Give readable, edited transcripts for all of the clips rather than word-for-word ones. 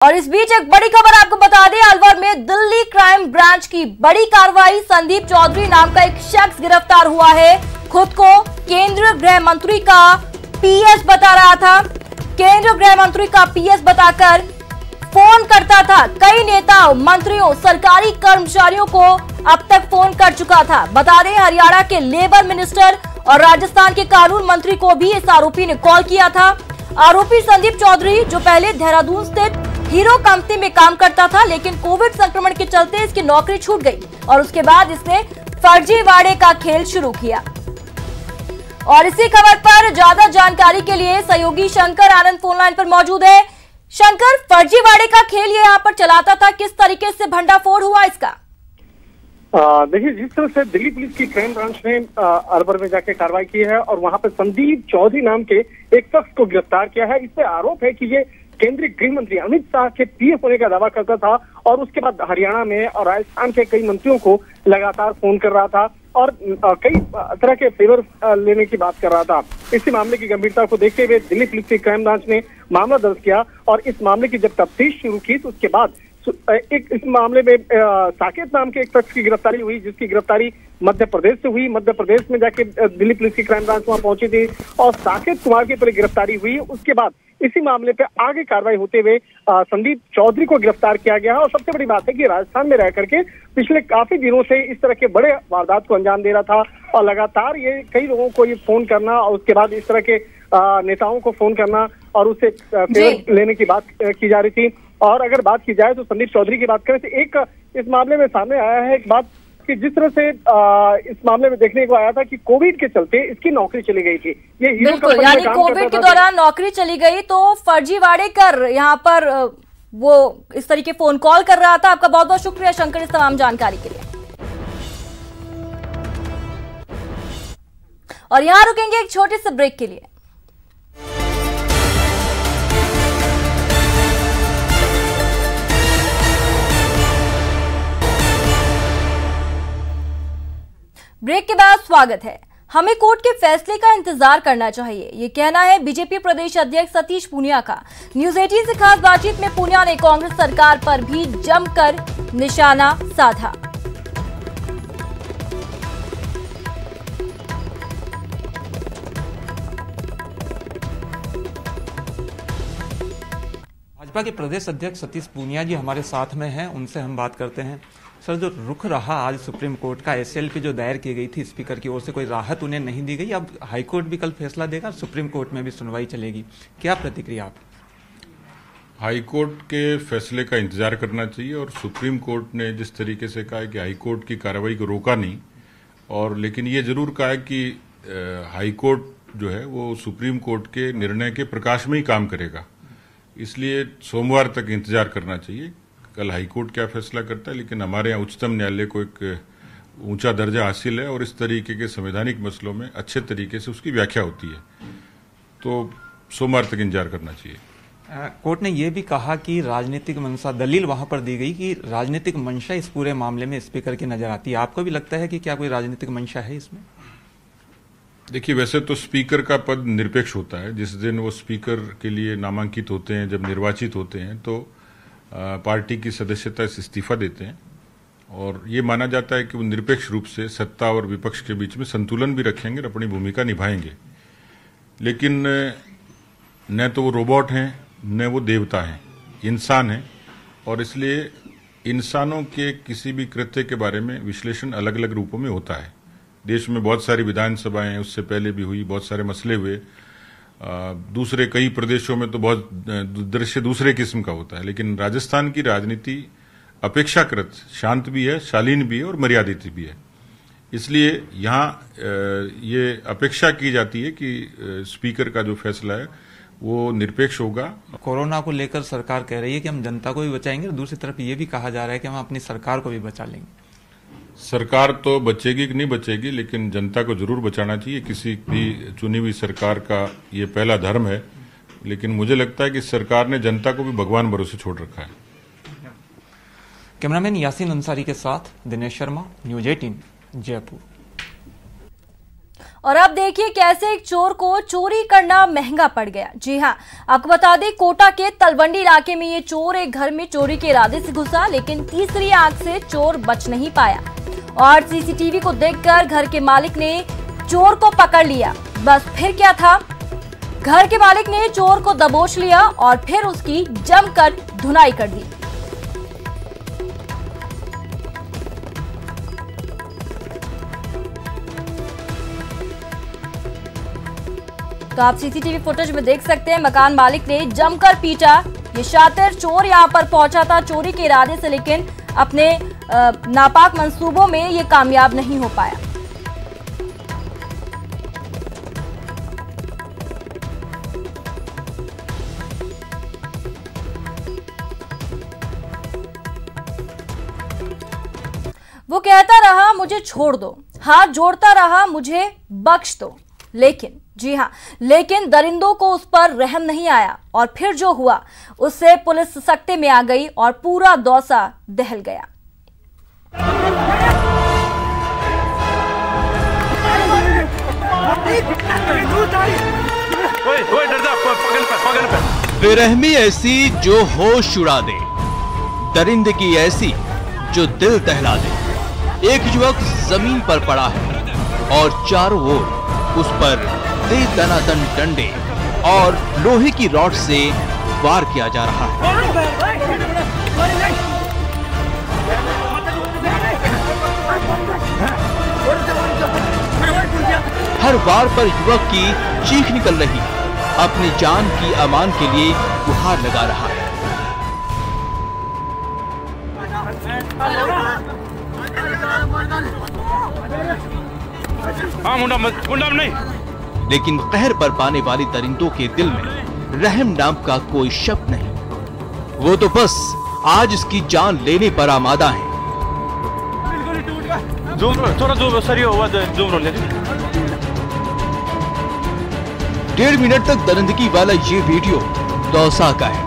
और इस बीच एक बड़ी खबर आपको बता दें, अलवर में दिल्ली क्राइम ब्रांच की बड़ी कार्रवाई। संदीप चौधरी नाम का एक शख्स गिरफ्तार हुआ है। खुद को केंद्रीय गृह मंत्री का पीएस बता रहा था। केंद्रीय गृह मंत्री का पीएस बताकर फोन करता था। कई नेताओं, मंत्रियों, सरकारी कर्मचारियों को अब तक फोन कर चुका था। बता दें, हरियाणा के लेबर मिनिस्टर और राजस्थान के कानून मंत्री को भी इस आरोपी ने कॉल किया था। आरोपी संदीप चौधरी, जो पहले देहरादून स्थित हीरो कंपनी में काम करता था, लेकिन कोविड संक्रमण के चलते इसकी नौकरी छूट गई और उसके बाद इसने फर्जीवाड़े का खेल शुरू किया। और इसी खबर पर ज्यादा जानकारी के लिए सहयोगी शंकर आनंद फोन लाइन पर मौजूद है। शंकर, फर्जीवाड़े का खेल ये यहाँ पर चलाता था, किस तरीके से भंडाफोड़ हुआ इसका? देखिए, जिस तरह से दिल्ली पुलिस की क्राइम ब्रांच ने अलवर में जाके कार्रवाई की है और वहां पर संदीप चौधरी नाम के एक शख्स को गिरफ्तार किया है। इस पे आरोप है कि ये केंद्रीय गृह मंत्री अमित शाह के पीएस होने का दावा करता था और उसके बाद हरियाणा में और राजस्थान के कई मंत्रियों को लगातार फोन कर रहा था और कई तरह के फेवर लेने की बात कर रहा था। इसी मामले की गंभीरता को देखते हुए दिल्ली पुलिस की क्राइम ब्रांच ने मामला दर्ज किया और इस मामले की जब तफ्तीश शुरू की तो उसके बाद इस मामले में साकेत नाम के एक शख्स की गिरफ्तारी हुई, जिसकी गिरफ्तारी मध्य प्रदेश से हुई। मध्य प्रदेश में जाके दिल्ली पुलिस की क्राइम ब्रांच वहां पहुंची थी और साकेत कुमार की पहले गिरफ्तारी हुई। उसके बाद इसी मामले पे आगे कार्रवाई होते हुए संदीप चौधरी को गिरफ्तार किया गया है। और सबसे बड़ी बात है कि राजस्थान में रह करके पिछले काफी दिनों से इस तरह के बड़े वारदात को अंजाम दे रहा था और लगातार ये कई लोगों को ये फोन करना और उसके बाद इस तरह के नेताओं को फोन करना और उससे फेवर लेने की बात की जा रही थी। और अगर बात की जाए तो संदीप चौधरी की बात करें तो एक इस मामले में सामने आया है एक बात कि जिस तरह से इस मामले में देखने को आया था कि कोविड के चलते इसकी नौकरी चली गई थी। ये बिल्कुल, यानी कोविड के दौरान नौकरी चली गई तो फर्जीवाड़े कर यहाँ पर वो इस तरीके फोन कॉल कर रहा था। आपका बहुत बहुत शुक्रिया शंकर इस तमाम जानकारी के लिए। और यहाँ रुकेंगे एक छोटे से ब्रेक के लिए। ब्रेक के बाद स्वागत है। हमें कोर्ट के फैसले का इंतजार करना चाहिए, ये कहना है बीजेपी प्रदेश अध्यक्ष सतीश पूनिया का। न्यूज 18 से खास बातचीत में पूनिया ने कांग्रेस सरकार पर भी जमकर निशाना साधा। भाजपा के प्रदेश अध्यक्ष सतीश पूनिया जी हमारे साथ में हैं, उनसे हम बात करते हैं। सर, जो रुख रहा आज सुप्रीम कोर्ट का, एसएलपी जो दायर की गई थी स्पीकर की ओर से, कोई राहत उन्हें नहीं दी गई। अब हाईकोर्ट भी कल फैसला देगा, सुप्रीम कोर्ट में भी सुनवाई चलेगी, क्या प्रतिक्रिया आप? हाईकोर्ट के फैसले का इंतजार करना चाहिए और सुप्रीम कोर्ट ने जिस तरीके से कहा है कि हाईकोर्ट की कार्रवाई को रोका नहीं, और लेकिन ये जरूर कहा है कि हाईकोर्ट जो है वो सुप्रीम कोर्ट के निर्णय के प्रकाश में ही काम करेगा, इसलिए सोमवार तक इंतजार करना चाहिए कल हाईकोर्ट क्या फैसला करता है। लेकिन हमारे यहाँ उच्चतम न्यायालय को एक ऊंचा दर्जा हासिल है और इस तरीके के संवैधानिक मसलों में अच्छे तरीके से उसकी व्याख्या होती है, तो सोमवार तक इंतजार करना चाहिए। कोर्ट ने यह भी कहा कि राजनीतिक मंशा, दलील वहां पर दी गई कि राजनीतिक मंशा इस पूरे मामले में स्पीकर की नजर आती है। आपको भी लगता है कि क्या कोई राजनीतिक मंशा है इसमें? देखिए, वैसे तो स्पीकर का पद निरपेक्ष होता है। जिस दिन वो स्पीकर के लिए नामांकित होते हैं, जब निर्वाचित होते हैं, तो पार्टी की सदस्यता से इस्तीफा देते हैं और ये माना जाता है कि वो निरपेक्ष रूप से सत्ता और विपक्ष के बीच में संतुलन भी रखेंगे और अपनी भूमिका निभाएंगे। लेकिन न तो वो रोबोट हैं न वो देवता हैं, इंसान हैं, और इसलिए इंसानों के किसी भी कृत्य के बारे में विश्लेषण अलग अलग रूपों में होता है। देश में बहुत सारी विधानसभाएं उससे पहले भी हुई, बहुत सारे मसले हुए, दूसरे कई प्रदेशों में तो बहुत दृश्य दूसरे किस्म का होता है। लेकिन राजस्थान की राजनीति अपेक्षाकृत शांत भी है, शालीन भी है और मर्यादित भी है, इसलिए यहाँ ये अपेक्षा की जाती है कि स्पीकर का जो फैसला है वो निरपेक्ष होगा। कोरोना को लेकर सरकार कह रही है कि हम जनता को भी बचाएंगे और दूसरी तरफ ये भी कहा जा रहा है कि हम अपनी सरकार को भी बचा लेंगे। सरकार तो बचेगी कि नहीं बचेगी, लेकिन जनता को जरूर बचाना चाहिए। किसी भी चुनी हुई सरकार का ये पहला धर्म है, लेकिन मुझे लगता है कि सरकार ने जनता को भी भगवान भरोसे छोड़ रखा है। कैमरामैन यासीन अंसारी के साथ दिनेश शर्मा, न्यूज 18 जयपुर। और अब देखिए कैसे एक चोर को चोरी करना महंगा पड़ गया। जी हां, आपको बता दें कोटा के तलवंडी इलाके में ये चोर एक घर में चोरी के इरादे से घुसा, लेकिन तीसरी आंख से चोर बच नहीं पाया और सीसीटीवी को देखकर घर के मालिक ने चोर को पकड़ लिया। बस फिर क्या था, घर के मालिक ने चोर को दबोच लिया और फिर उसकी जमकर धुनाई कर दी। तो आप सीसीटीवी फुटेज में देख सकते हैं मकान मालिक ने जमकर पीटा। ये शातिर चोर यहां पर पहुंचा था चोरी के इरादे से, लेकिन अपने नापाक मंसूबों में ये कामयाब नहीं हो पाया। वो कहता रहा मुझे छोड़ दो, हाथ जोड़ता रहा मुझे बख्श दो, लेकिन जी हां, लेकिन दरिंदों को उस पर रहम नहीं आया और फिर जो हुआ उससे पुलिस सख्ते में आ गई और पूरा दौसा दहल गया। बेरहमी ऐसी जो होश उड़ा दे, दरिंदगी ऐसी जो दिल दहला दे। एक युवक जमीन पर पड़ा है और चारों ओर उस पर दे दनादन डंडे और लोहे की रॉड से वार किया जा रहा है। हर वार पर युवक की चीख निकल रही, अपनी जान की अमान के लिए गुहार लगा रहा है। मुंडा नहीं। लेकिन कहर बरपाने वाली दरिंदों के दिल में रहम नाम का कोई शब्द नहीं। वो तो बस आज इसकी जान लेने पर आमादा है। डेढ़ मिनट तक दरिंदगी वाला ये वीडियो दौसा का है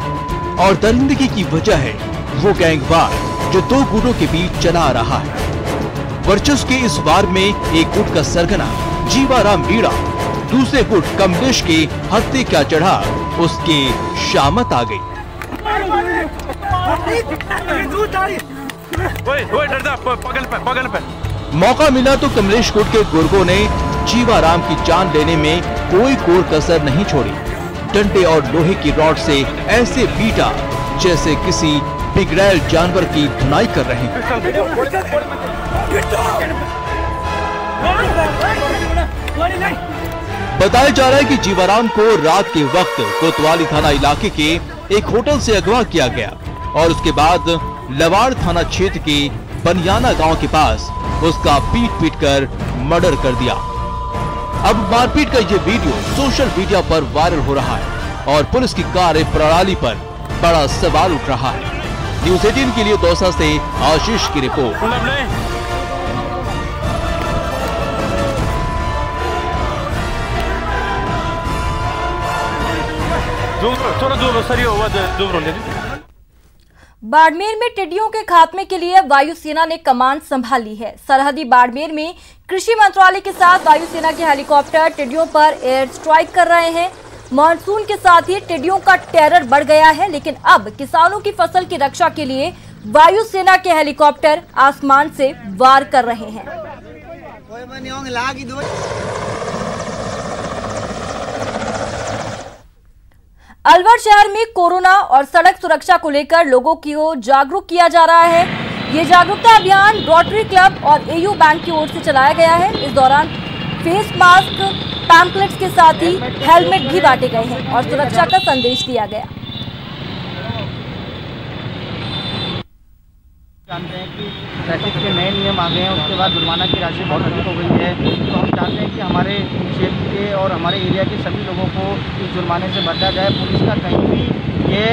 और दरिंदगी की वजह है वो गैंगवार जो दो गुटों के बीच चला आ रहा है। वर्चस्व के इस वार में एक गुट का सरगना जीवाराम मीणा दूसरे गुट कमलेश के हत्थे क्या चढ़ा, उसके शामत आ गई। मौका मिला तो कमलेश गुट के गुर्गों ने जीवाराम की जान लेने में कोई कोर कसर नहीं छोड़ी। डंडे और लोहे की रॉड से ऐसे पीटा जैसे किसी बिगड़ैल जानवर की धुनाई कर रहे हैं। बताया जा रहा है कि जीवाराम को रात के वक्त कोतवाली थाना इलाके के एक होटल से अगवा किया गया और उसके बाद लवाड़ थाना क्षेत्र के बनियाना गांव के पास उसका पीट कर मर्डर कर दिया। अब मारपीट का ये वीडियो सोशल मीडिया पर वायरल हो रहा है और पुलिस की कार्य प्रणाली पर बड़ा सवाल उठ रहा है। न्यूज़ 18 के लिए दौसा से आशीष की रिपोर्ट। बाड़मेर में टिड्डियों के खात्मे के लिए वायुसेना ने कमान संभाल ली है। सरहदी बाड़मेर में कृषि मंत्रालय के साथ वायुसेना के हेलीकॉप्टर टिड्डियों पर एयर स्ट्राइक कर रहे हैं। मानसून के साथ ही टिड्डियों का टेरर बढ़ गया है, लेकिन अब किसानों की फसल की रक्षा के लिए वायुसेना के हेलीकॉप्टर आसमान से वार कर रहे हैं। अलवर शहर में कोरोना और सड़क सुरक्षा को लेकर लोगों को जागरूक किया जा रहा है। ये जागरूकता अभियान रोटरी क्लब और एयू बैंक की ओर से चलाया गया है। इस दौरान फेस मास्क, पैम्पलेट्स के साथ ही हेलमेट भी बांटे गए हैं और सुरक्षा का संदेश दिया गया। जानते हैं कि ट्रैफिक के नए नियम आ गए हैं, उसके बाद जुर्माना की राशि बहुत अधिक हो गई है। तो हम चाहते हैं कि हमारे क्षेत्र के और हमारे एरिया के सभी लोगों को इस जुर्माने से बचा जाए। पुलिस का कहीं भी ये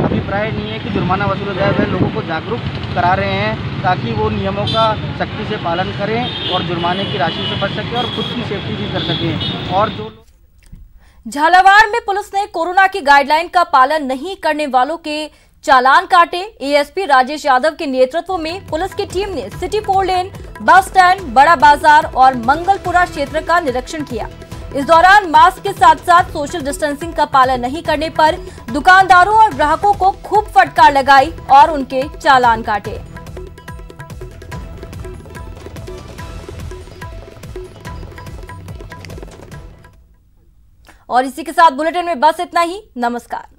अभिप्राय नहीं है कि जुर्माना वसूला जाए। वे लोगों को जागरूक करा रहे हैं ताकि वो नियमों का सख्ती से पालन करें और जुर्माने की राशि से बच सकें और खुद की सेफ्टी भी कर सकें। और जो झालावाड़ में पुलिस ने कोरोना की गाइडलाइन का पालन नहीं करने वालों के चालान काटे। एएसपी राजेश यादव के नेतृत्व में पुलिस की टीम ने सिटी 4 लेन, बस स्टैंड, बड़ा बाजार और मंगलपुरा क्षेत्र का निरीक्षण किया। इस दौरान मास्क के साथ साथ सोशल डिस्टेंसिंग का पालन नहीं करने पर दुकानदारों और ग्राहकों को खूब फटकार लगाई और उनके चालान काटे। और इसी के साथ बुलेटिन में बस इतना ही। नमस्कार।